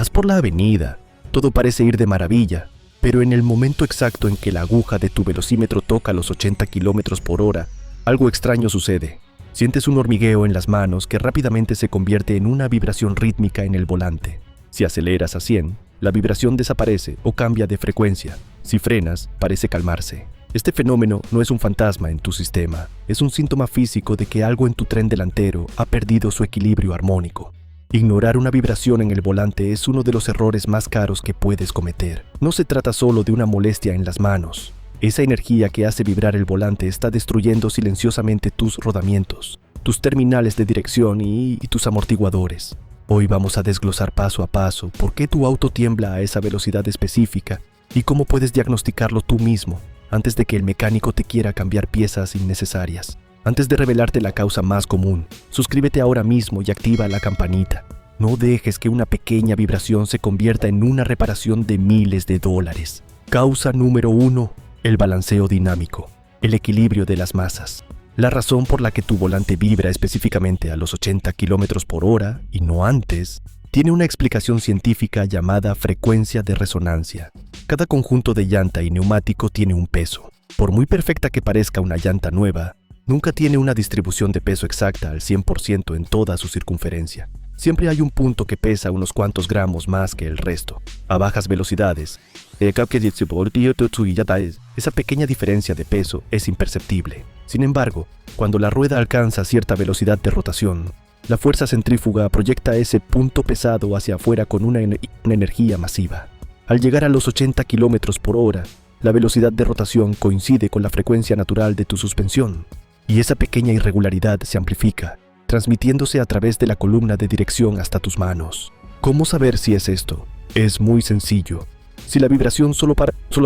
Vas por la avenida, todo parece ir de maravilla, pero en el momento exacto en que la aguja de tu velocímetro toca los 80 kilómetros por hora, algo extraño sucede. Sientes un hormigueo en las manos que rápidamente se convierte en una vibración rítmica en el volante. Si aceleras a 100, la vibración desaparece o cambia de frecuencia. Si frenas, parece calmarse. Este fenómeno no es un fantasma en tu sistema, es un síntoma físico de que algo en tu tren delantero ha perdido su equilibrio armónico. Ignorar una vibración en el volante es uno de los errores más caros que puedes cometer. No se trata solo de una molestia en las manos. Esa energía que hace vibrar el volante está destruyendo silenciosamente tus rodamientos, tus terminales de dirección y tus amortiguadores. Hoy vamos a desglosar paso a paso por qué tu auto tiembla a esa velocidad específica y cómo puedes diagnosticarlo tú mismo antes de que el mecánico te quiera cambiar piezas innecesarias. Antes de revelarte la causa más común, suscríbete ahora mismo y activa la campanita. No dejes que una pequeña vibración se convierta en una reparación de miles de dólares. Causa número 1. El balanceo dinámico, el equilibrio de las masas. La razón por la que tu volante vibra específicamente a los 80 kilómetros por hora y no antes, tiene una explicación científica llamada frecuencia de resonancia. Cada conjunto de llanta y neumático tiene un peso. Por muy perfecta que parezca una llanta nueva, nunca tiene una distribución de peso exacta al 100% en toda su circunferencia. Siempre hay un punto que pesa unos cuantos gramos más que el resto. A bajas velocidades, esa pequeña diferencia de peso es imperceptible. Sin embargo, cuando la rueda alcanza cierta velocidad de rotación, la fuerza centrífuga proyecta ese punto pesado hacia afuera con una energía masiva. Al llegar a los 80 kilómetros por hora, la velocidad de rotación coincide con la frecuencia natural de tu suspensión, y esa pequeña irregularidad se amplifica, transmitiéndose a través de la columna de dirección hasta tus manos. ¿Cómo saber si es esto? Es muy sencillo. Si la vibración solo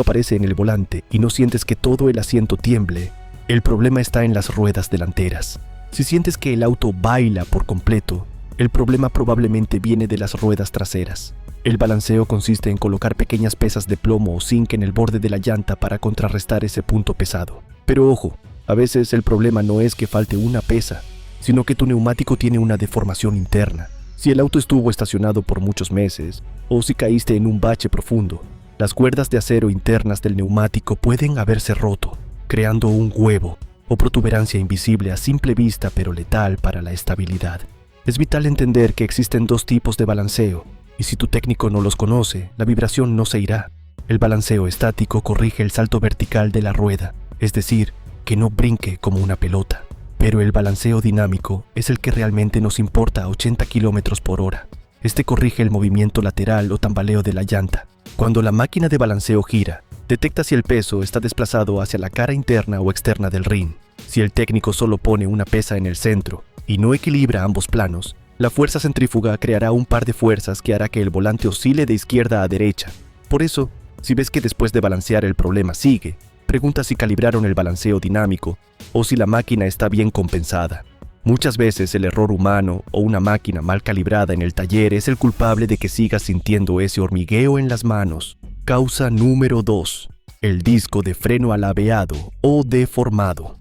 aparece en el volante y no sientes que todo el asiento tiemble, el problema está en las ruedas delanteras. Si sientes que el auto baila por completo, el problema probablemente viene de las ruedas traseras. El balanceo consiste en colocar pequeñas piezas de plomo o zinc en el borde de la llanta para contrarrestar ese punto pesado. Pero ojo, a veces el problema no es que falte una pieza, sino que tu neumático tiene una deformación interna. Si el auto estuvo estacionado por muchos meses, o si caíste en un bache profundo, las cuerdas de acero internas del neumático pueden haberse roto, creando un huevo o protuberancia invisible a simple vista pero letal para la estabilidad. Es vital entender que existen dos tipos de balanceo, y si tu técnico no los conoce, la vibración no se irá. El balanceo estático corrige el salto vertical de la rueda, es decir, que no brinque como una pelota. Pero el balanceo dinámico es el que realmente nos importa a 80 kilómetros por hora. Este corrige el movimiento lateral o tambaleo de la llanta. Cuando la máquina de balanceo gira, detecta si el peso está desplazado hacia la cara interna o externa del rin. Si el técnico solo pone una pesa en el centro y no equilibra ambos planos, la fuerza centrífuga creará un par de fuerzas que hará que el volante oscile de izquierda a derecha. Por eso, si ves que después de balancear el problema sigue, pregunta si calibraron el balanceo dinámico o si la máquina está bien compensada. Muchas veces el error humano o una máquina mal calibrada en el taller es el culpable de que sigas sintiendo ese hormigueo en las manos. Causa número 2. El disco de freno alabeado o deformado.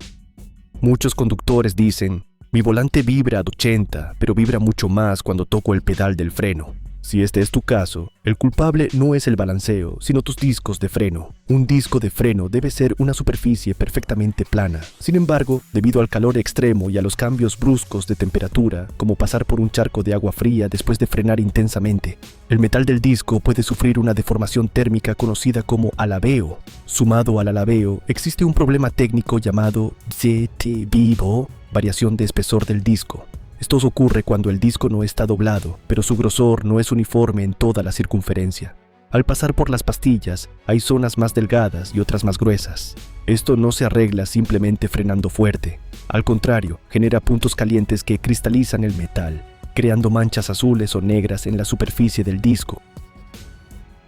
Muchos conductores dicen, mi volante vibra a 80, pero vibra mucho más cuando toco el pedal del freno. Si este es tu caso, el culpable no es el balanceo, sino tus discos de freno. Un disco de freno debe ser una superficie perfectamente plana. Sin embargo, debido al calor extremo y a los cambios bruscos de temperatura, como pasar por un charco de agua fría después de frenar intensamente, el metal del disco puede sufrir una deformación térmica conocida como alabeo. Sumado al alabeo, existe un problema técnico llamado ZT-Vivo, variación de espesor del disco. Esto ocurre cuando el disco no está doblado, pero su grosor no es uniforme en toda la circunferencia. Al pasar por las pastillas, hay zonas más delgadas y otras más gruesas. Esto no se arregla simplemente frenando fuerte. Al contrario, genera puntos calientes que cristalizan el metal, creando manchas azules o negras en la superficie del disco.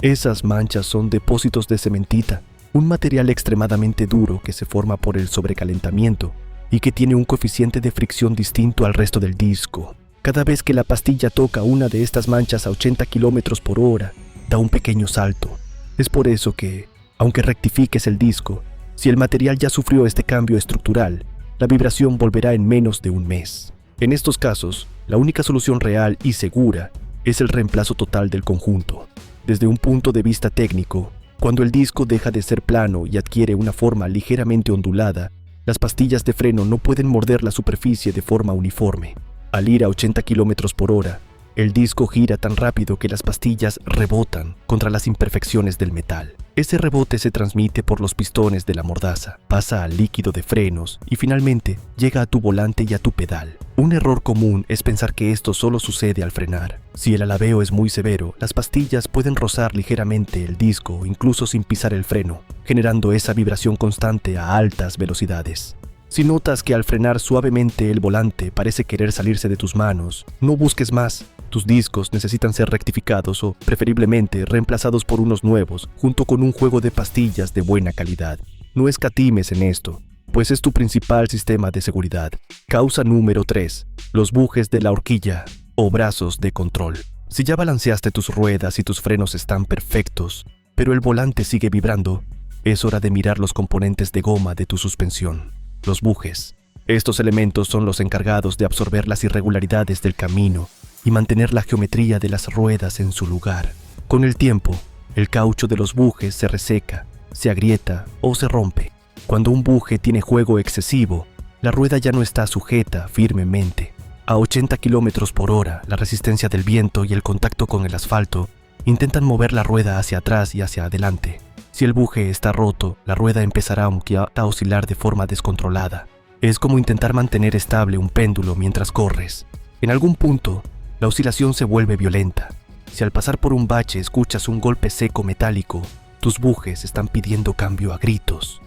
Esas manchas son depósitos de cementita, un material extremadamente duro que se forma por el sobrecalentamiento y que tiene un coeficiente de fricción distinto al resto del disco. Cada vez que la pastilla toca una de estas manchas a 80 kilómetros por hora, da un pequeño salto. Es por eso que, aunque rectifiques el disco, si el material ya sufrió este cambio estructural, la vibración volverá en menos de un mes. En estos casos, la única solución real y segura es el reemplazo total del conjunto. Desde un punto de vista técnico, cuando el disco deja de ser plano y adquiere una forma ligeramente ondulada, las pastillas de freno no pueden morder la superficie de forma uniforme. Al ir a 80 km por hora, el disco gira tan rápido que las pastillas rebotan contra las imperfecciones del metal. Ese rebote se transmite por los pistones de la mordaza, pasa al líquido de frenos y finalmente llega a tu volante y a tu pedal. Un error común es pensar que esto solo sucede al frenar. Si el alabeo es muy severo, las pastillas pueden rozar ligeramente el disco incluso sin pisar el freno, generando esa vibración constante a altas velocidades. Si notas que al frenar suavemente el volante parece querer salirse de tus manos, no busques más. Tus discos necesitan ser rectificados o, preferiblemente, reemplazados por unos nuevos, junto con un juego de pastillas de buena calidad. No escatimes en esto, pues es tu principal sistema de seguridad. Causa número 3. Los bujes de la horquilla o brazos de control. Si ya balanceaste tus ruedas y tus frenos están perfectos, pero el volante sigue vibrando, es hora de mirar los componentes de goma de tu suspensión. Los bujes. Estos elementos son los encargados de absorber las irregularidades del camino y mantener la geometría de las ruedas en su lugar. Con el tiempo, el caucho de los bujes se reseca, se agrieta o se rompe. Cuando un buje tiene juego excesivo, la rueda ya no está sujeta firmemente. A 80 km por hora, la resistencia del viento y el contacto con el asfalto intentan mover la rueda hacia atrás y hacia adelante. Si el buje está roto, la rueda empezará a oscilar de forma descontrolada. Es como intentar mantener estable un péndulo mientras corres. En algún punto, la oscilación se vuelve violenta. Si al pasar por un bache escuchas un golpe seco metálico, tus bujes están pidiendo cambio a gritos.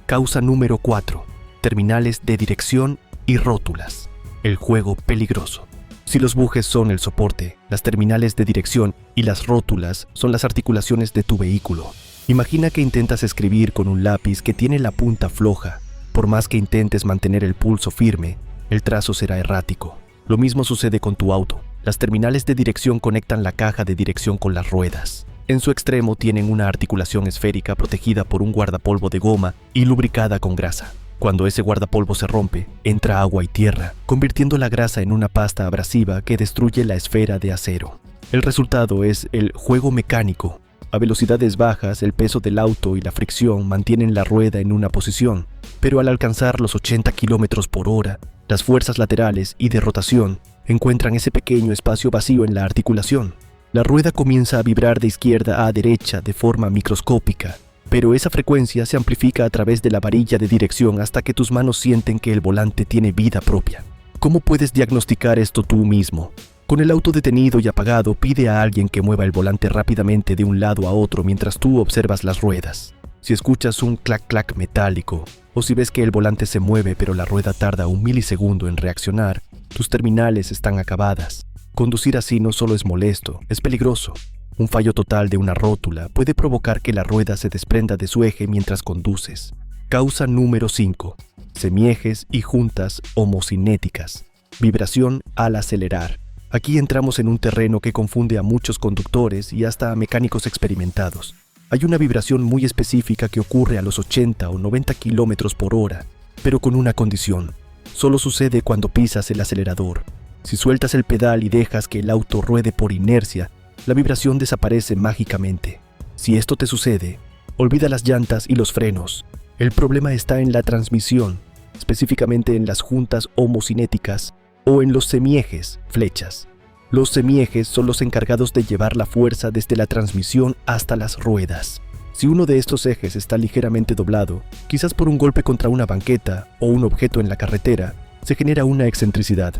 Causa número 4. Terminales de dirección y rótulas. El juego peligroso. Si los bujes son el soporte, las terminales de dirección y las rótulas son las articulaciones de tu vehículo. Imagina que intentas escribir con un lápiz que tiene la punta floja. Por más que intentes mantener el pulso firme, el trazo será errático. Lo mismo sucede con tu auto. Las terminales de dirección conectan la caja de dirección con las ruedas. En su extremo tienen una articulación esférica protegida por un guardapolvo de goma y lubricada con grasa. Cuando ese guardapolvo se rompe, entra agua y tierra, convirtiendo la grasa en una pasta abrasiva que destruye la esfera de acero. El resultado es el juego mecánico. A velocidades bajas, el peso del auto y la fricción mantienen la rueda en una posición, pero al alcanzar los 80 km por hora, las fuerzas laterales y de rotación encuentran ese pequeño espacio vacío en la articulación. La rueda comienza a vibrar de izquierda a derecha de forma microscópica, pero esa frecuencia se amplifica a través de la varilla de dirección hasta que tus manos sienten que el volante tiene vida propia. ¿Cómo puedes diagnosticar esto tú mismo? Con el auto detenido y apagado, pide a alguien que mueva el volante rápidamente de un lado a otro mientras tú observas las ruedas. Si escuchas un clac-clac metálico, o si ves que el volante se mueve pero la rueda tarda un milisegundo en reaccionar, tus terminales están acabadas. Conducir así no solo es molesto, es peligroso. Un fallo total de una rótula puede provocar que la rueda se desprenda de su eje mientras conduces. Causa número 5. Semiejes y juntas homocinéticas. Vibración al acelerar. Aquí entramos en un terreno que confunde a muchos conductores y hasta a mecánicos experimentados. Hay una vibración muy específica que ocurre a los 80 o 90 km por hora, pero con una condición. Solo sucede cuando pisas el acelerador. Si sueltas el pedal y dejas que el auto ruede por inercia, la vibración desaparece mágicamente. Si esto te sucede, olvida las llantas y los frenos. El problema está en la transmisión, específicamente en las juntas homocinéticas o en los semiejes, flechas. Los semiejes son los encargados de llevar la fuerza desde la transmisión hasta las ruedas. Si uno de estos ejes está ligeramente doblado, quizás por un golpe contra una banqueta o un objeto en la carretera, se genera una excentricidad.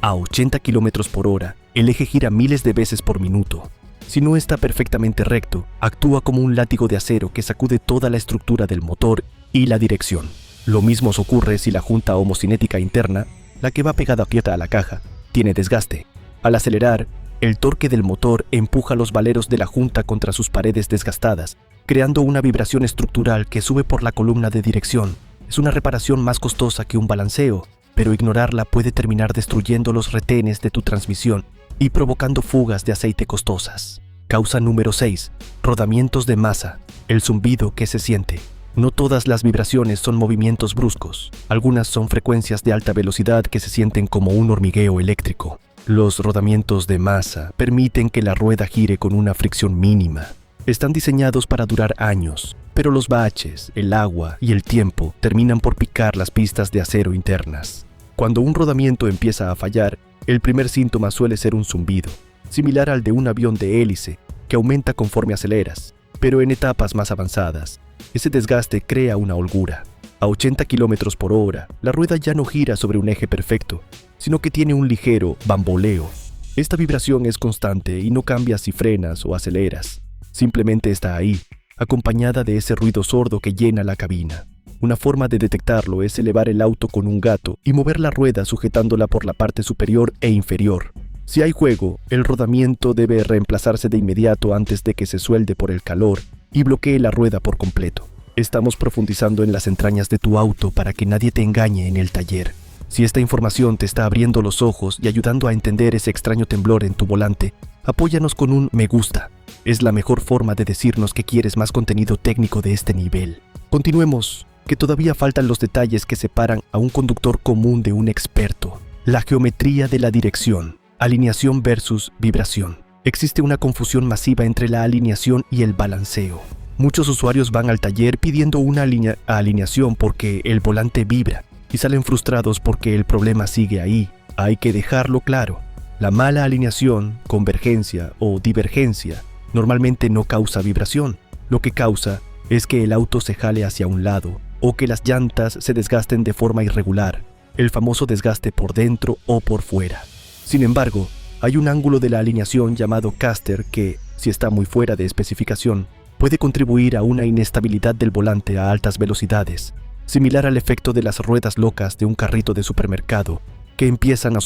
A 80 km por hora, el eje gira miles de veces por minuto. Si no está perfectamente recto, actúa como un látigo de acero que sacude toda la estructura del motor y la dirección. Lo mismo ocurre si la junta homocinética interna, la que va pegada quieta a la caja, tiene desgaste. Al acelerar, el torque del motor empuja los valeros de la junta contra sus paredes desgastadas, creando una vibración estructural que sube por la columna de dirección. Es una reparación más costosa que un balanceo, pero ignorarla puede terminar destruyendo los retenes de tu transmisión y provocando fugas de aceite costosas. Causa número 6. Rodamientos de masa. El zumbido que se siente. No todas las vibraciones son movimientos bruscos. Algunas son frecuencias de alta velocidad que se sienten como un hormigueo eléctrico. Los rodamientos de masa permiten que la rueda gire con una fricción mínima. Están diseñados para durar años, pero los baches, el agua y el tiempo terminan por picar las pistas de acero internas. Cuando un rodamiento empieza a fallar, el primer síntoma suele ser un zumbido, similar al de un avión de hélice, que aumenta conforme aceleras, pero en etapas más avanzadas, ese desgaste crea una holgura. A 80 km por hora, la rueda ya no gira sobre un eje perfecto, sino que tiene un ligero bamboleo. Esta vibración es constante y no cambia si frenas o aceleras. Simplemente está ahí, acompañada de ese ruido sordo que llena la cabina. Una forma de detectarlo es elevar el auto con un gato y mover la rueda sujetándola por la parte superior e inferior. Si hay juego, el rodamiento debe reemplazarse de inmediato antes de que se suelde por el calor y bloquee la rueda por completo. Estamos profundizando en las entrañas de tu auto para que nadie te engañe en el taller. Si esta información te está abriendo los ojos y ayudando a entender ese extraño temblor en tu volante, apóyanos con un me gusta. Es la mejor forma de decirnos que quieres más contenido técnico de este nivel. Continuemos, que todavía faltan los detalles que separan a un conductor común de un experto. La geometría de la dirección, alineación versus vibración. Existe una confusión masiva entre la alineación y el balanceo. Muchos usuarios van al taller pidiendo una alineación porque el volante vibra y salen frustrados porque el problema sigue ahí. Hay que dejarlo claro. La mala alineación, convergencia o divergencia normalmente no causa vibración. Lo que causa es que el auto se jale hacia un lado o que las llantas se desgasten de forma irregular, el famoso desgaste por dentro o por fuera. Sin embargo, hay un ángulo de la alineación llamado caster que, si está muy fuera de especificación, puede contribuir a una inestabilidad del volante a altas velocidades, similar al efecto de las ruedas locas de un carrito de supermercado que empiezan a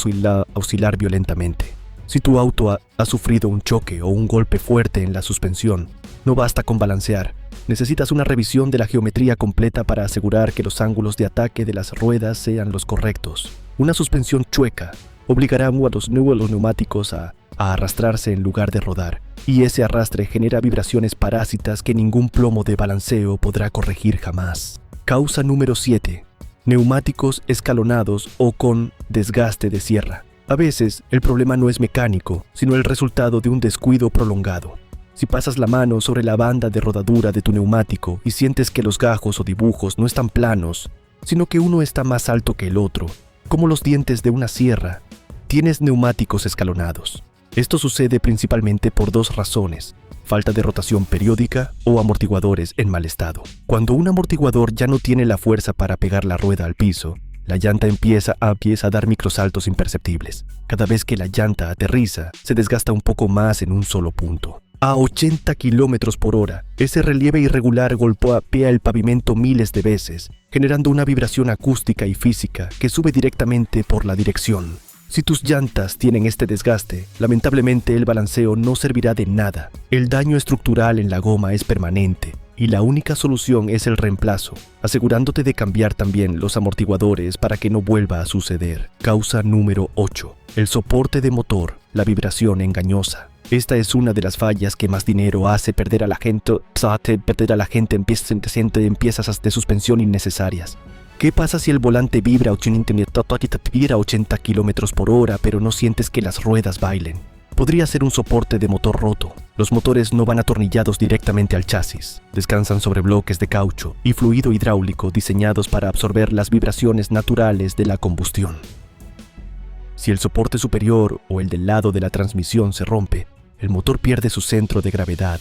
oscilar violentamente. Si tu auto ha sufrido un choque o un golpe fuerte en la suspensión, no basta con balancear. Necesitas una revisión de la geometría completa para asegurar que los ángulos de ataque de las ruedas sean los correctos. Una suspensión chueca obligará a los neumáticos a arrastrarse en lugar de rodar, y ese arrastre genera vibraciones parásitas que ningún plomo de balanceo podrá corregir jamás. Causa número 7. Neumáticos escalonados o con desgaste de sierra. A veces, el problema no es mecánico, sino el resultado de un descuido prolongado. Si pasas la mano sobre la banda de rodadura de tu neumático y sientes que los gajos o dibujos no están planos, sino que uno está más alto que el otro, como los dientes de una sierra, tienes neumáticos escalonados. Esto sucede principalmente por dos razones: falta de rotación periódica o amortiguadores en mal estado. Cuando un amortiguador ya no tiene la fuerza para pegar la rueda al piso, la llanta empieza a dar microsaltos imperceptibles. Cada vez que la llanta aterriza, se desgasta un poco más en un solo punto. A 80 km por hora, ese relieve irregular golpea el pavimento miles de veces, generando una vibración acústica y física que sube directamente por la dirección. Si tus llantas tienen este desgaste, lamentablemente el balanceo no servirá de nada. El daño estructural en la goma es permanente y la única solución es el reemplazo, asegurándote de cambiar también los amortiguadores para que no vuelva a suceder. Causa número 8. El soporte de motor, la vibración engañosa. Esta es una de las fallas que más dinero hace perder a la gente en piezas de suspensión innecesarias. ¿Qué pasa si el volante vibra a 80 km por hora pero no sientes que las ruedas bailen? Podría ser un soporte de motor roto. Los motores no van atornillados directamente al chasis. Descansan sobre bloques de caucho y fluido hidráulico diseñados para absorber las vibraciones naturales de la combustión. Si el soporte superior o el del lado de la transmisión se rompe, el motor pierde su centro de gravedad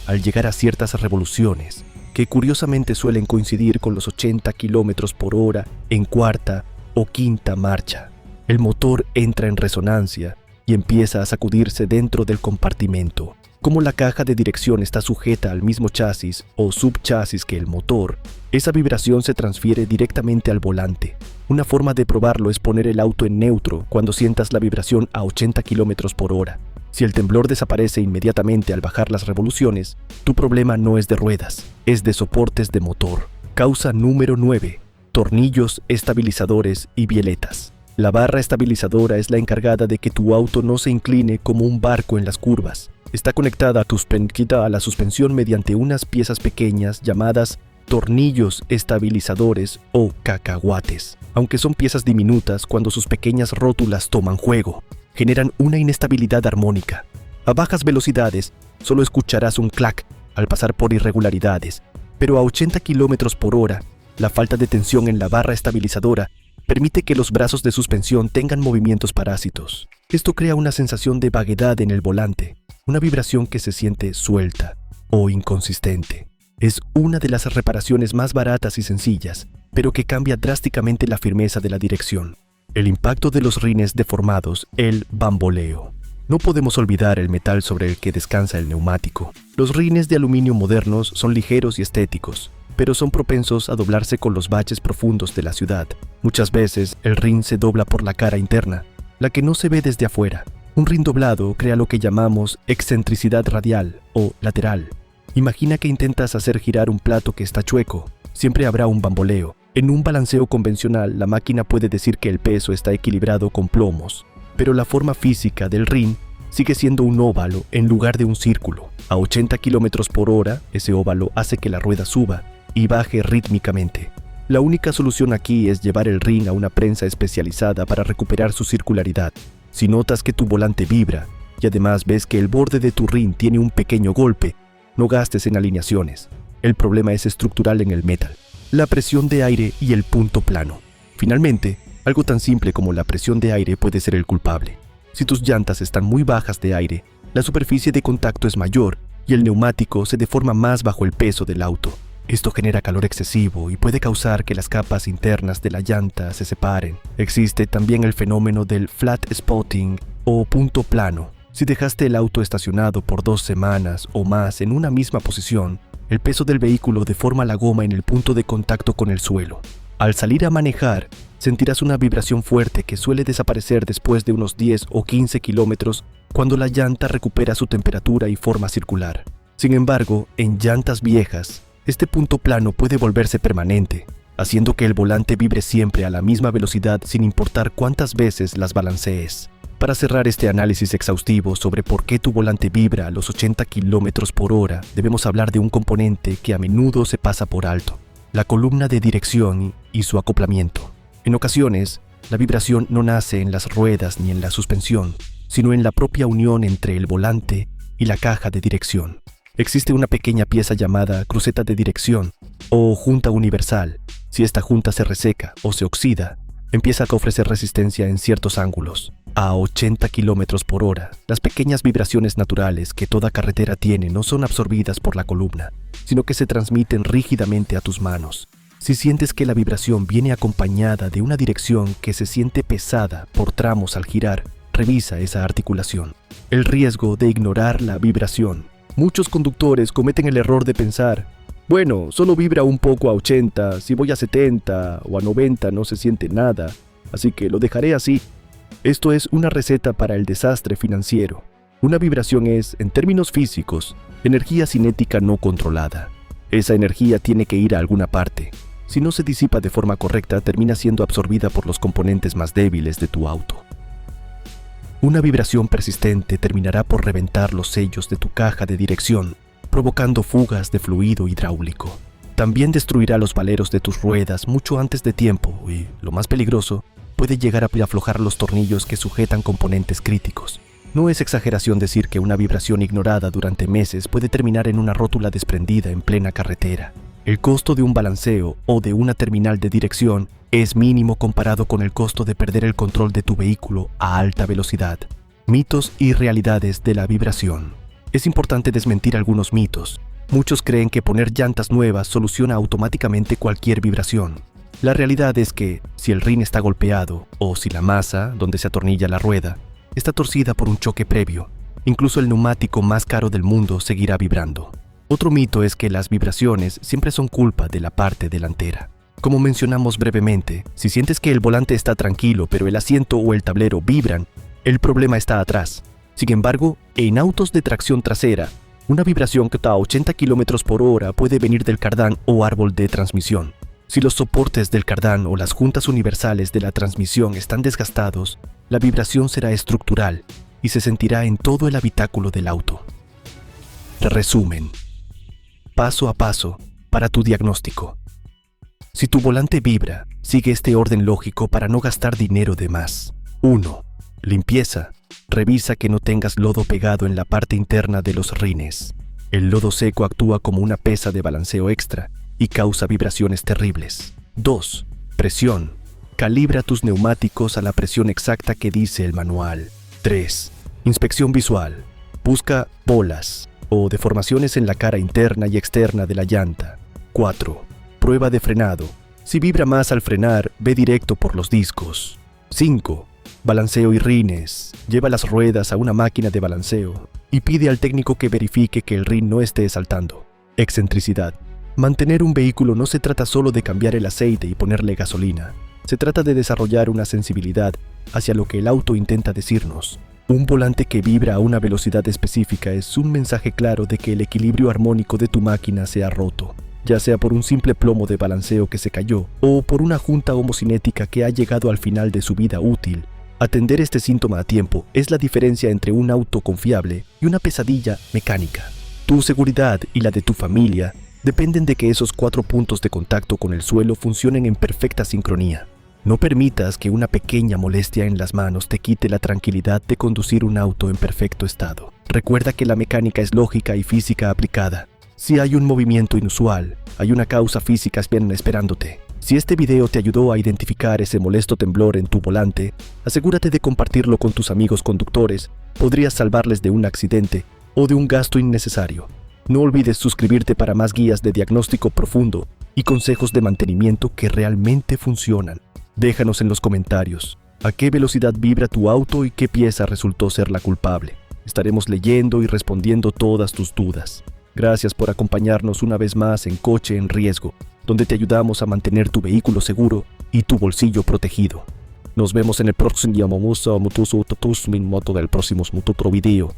al llegar a ciertas revoluciones, que curiosamente suelen coincidir con los 80 km por hora en cuarta o quinta marcha. El motor entra en resonancia y empieza a sacudirse dentro del compartimento. Como la caja de dirección está sujeta al mismo chasis o subchasis que el motor, esa vibración se transfiere directamente al volante. Una forma de probarlo es poner el auto en neutro cuando sientas la vibración a 80 km por hora. Si el temblor desaparece inmediatamente al bajar las revoluciones, tu problema no es de ruedas, es de soportes de motor. Causa número 9. Tornillos estabilizadores y bieletas. La barra estabilizadora es la encargada de que tu auto no se incline como un barco en las curvas. Está conectada a la suspensión mediante unas piezas pequeñas llamadas tornillos estabilizadores o cacahuates, aunque son piezas diminutas cuando sus pequeñas rótulas toman juego. generan una inestabilidad armónica. A bajas velocidades, solo escucharás un clac al pasar por irregularidades, pero a 80 km por hora, la falta de tensión en la barra estabilizadora permite que los brazos de suspensión tengan movimientos parásitos. Esto crea una sensación de vaguedad en el volante, una vibración que se siente suelta o inconsistente. Es una de las reparaciones más baratas y sencillas, pero que cambia drásticamente la firmeza de la dirección. El impacto de los rines deformados, el bamboleo. No podemos olvidar el metal sobre el que descansa el neumático. Los rines de aluminio modernos son ligeros y estéticos, pero son propensos a doblarse con los baches profundos de la ciudad. Muchas veces el rin se dobla por la cara interna, la que no se ve desde afuera. Un rin doblado crea lo que llamamos excentricidad radial o lateral. Imagina que intentas hacer girar un plato que está chueco. Siempre habrá un bamboleo. En un balanceo convencional, la máquina puede decir que el peso está equilibrado con plomos, pero la forma física del rin sigue siendo un óvalo en lugar de un círculo. A 80 km por hora, ese óvalo hace que la rueda suba y baje rítmicamente. La única solución aquí es llevar el rin a una prensa especializada para recuperar su circularidad. Si notas que tu volante vibra y además ves que el borde de tu rin tiene un pequeño golpe, no gastes en alineaciones. El problema es estructural en el metal. La presión de aire y el punto plano. Finalmente, algo tan simple como la presión de aire puede ser el culpable. Si tus llantas están muy bajas de aire, la superficie de contacto es mayor y el neumático se deforma más bajo el peso del auto. Esto genera calor excesivo y puede causar que las capas internas de la llanta se separen. Existe también el fenómeno del flat spotting o punto plano. Si dejaste el auto estacionado por 2 semanas o más en una misma posición, el peso del vehículo deforma la goma en el punto de contacto con el suelo. Al salir a manejar, sentirás una vibración fuerte que suele desaparecer después de unos 10 o 15 kilómetros cuando la llanta recupera su temperatura y forma circular. Sin embargo, en llantas viejas, este punto plano puede volverse permanente, haciendo que el volante vibre siempre a la misma velocidad sin importar cuántas veces las balancees. Para cerrar este análisis exhaustivo sobre por qué tu volante vibra a los 80 km por hora, debemos hablar de un componente que a menudo se pasa por alto: la columna de dirección y su acoplamiento. En ocasiones, la vibración no nace en las ruedas ni en la suspensión, sino en la propia unión entre el volante y la caja de dirección. Existe una pequeña pieza llamada cruceta de dirección o junta universal. Si esta junta se reseca o se oxida, empieza a ofrecer resistencia en ciertos ángulos. A 80 km por hora, las pequeñas vibraciones naturales que toda carretera tiene no son absorbidas por la columna, sino que se transmiten rígidamente a tus manos. Si sientes que la vibración viene acompañada de una dirección que se siente pesada por tramos al girar, revisa esa articulación. El riesgo de ignorar la vibración. Muchos conductores cometen el error de pensar: bueno, solo vibra un poco a 80, si voy a 70 o a 90 no se siente nada, así que lo dejaré así. Esto es una receta para el desastre financiero. Una vibración es, en términos físicos, energía cinética no controlada. Esa energía tiene que ir a alguna parte. Si no se disipa de forma correcta, termina siendo absorbida por los componentes más débiles de tu auto. Una vibración persistente terminará por reventar los sellos de tu caja de dirección, provocando fugas de fluido hidráulico. También destruirá los valeros de tus ruedas mucho antes de tiempo y, lo más peligroso, puede llegar a aflojar los tornillos que sujetan componentes críticos. No es exageración decir que una vibración ignorada durante meses puede terminar en una rótula desprendida en plena carretera. El costo de un balanceo o de una terminal de dirección es mínimo comparado con el costo de perder el control de tu vehículo a alta velocidad. Mitos y realidades de la vibración. Es importante desmentir algunos mitos. Muchos creen que poner llantas nuevas soluciona automáticamente cualquier vibración. La realidad es que, si el rin está golpeado, o si la masa, donde se atornilla la rueda, está torcida por un choque previo, incluso el neumático más caro del mundo seguirá vibrando. Otro mito es que las vibraciones siempre son culpa de la parte delantera. Como mencionamos brevemente, si sientes que el volante está tranquilo pero el asiento o el tablero vibran, el problema está atrás. Sin embargo, en autos de tracción trasera, una vibración que está a 80 km por hora puede venir del cardán o árbol de transmisión. Si los soportes del cardán o las juntas universales de la transmisión están desgastados, la vibración será estructural y se sentirá en todo el habitáculo del auto. Resumen. Paso a paso para tu diagnóstico. Si tu volante vibra, sigue este orden lógico para no gastar dinero de más. 1. Limpieza. Revisa que no tengas lodo pegado en la parte interna de los rines. El lodo seco actúa como una pesa de balanceo extra y causa vibraciones terribles. 2. Presión. Calibra tus neumáticos a la presión exacta que dice el manual. 3. Inspección visual. Busca bolas o deformaciones en la cara interna y externa de la llanta. 4. Prueba de frenado. Si vibra más al frenar, ve directo por los discos. 5. Balanceo y rines. Lleva las ruedas a una máquina de balanceo y pide al técnico que verifique que el rin no esté saltando. Excentricidad. Mantener un vehículo no se trata solo de cambiar el aceite y ponerle gasolina. Se trata de desarrollar una sensibilidad hacia lo que el auto intenta decirnos. Un volante que vibra a una velocidad específica es un mensaje claro de que el equilibrio armónico de tu máquina se ha roto, ya sea por un simple plomo de balanceo que se cayó o por una junta homocinética que ha llegado al final de su vida útil. Atender este síntoma a tiempo es la diferencia entre un auto confiable y una pesadilla mecánica. Tu seguridad y la de tu familia dependen de que esos 4 puntos de contacto con el suelo funcionen en perfecta sincronía. No permitas que una pequeña molestia en las manos te quite la tranquilidad de conducir un auto en perfecto estado. Recuerda que la mecánica es lógica y física aplicada. Si hay un movimiento inusual, hay una causa física esperándote. Si este video te ayudó a identificar ese molesto temblor en tu volante, asegúrate de compartirlo con tus amigos conductores. Podrías salvarles de un accidente o de un gasto innecesario. No olvides suscribirte para más guías de diagnóstico profundo y consejos de mantenimiento que realmente funcionan. Déjanos en los comentarios a qué velocidad vibra tu auto y qué pieza resultó ser la culpable. Estaremos leyendo y respondiendo todas tus dudas. Gracias por acompañarnos una vez más en Coche en Riesgo, donde te ayudamos a mantener tu vehículo seguro y tu bolsillo protegido. Nos vemos en el próximo moto del próximo video.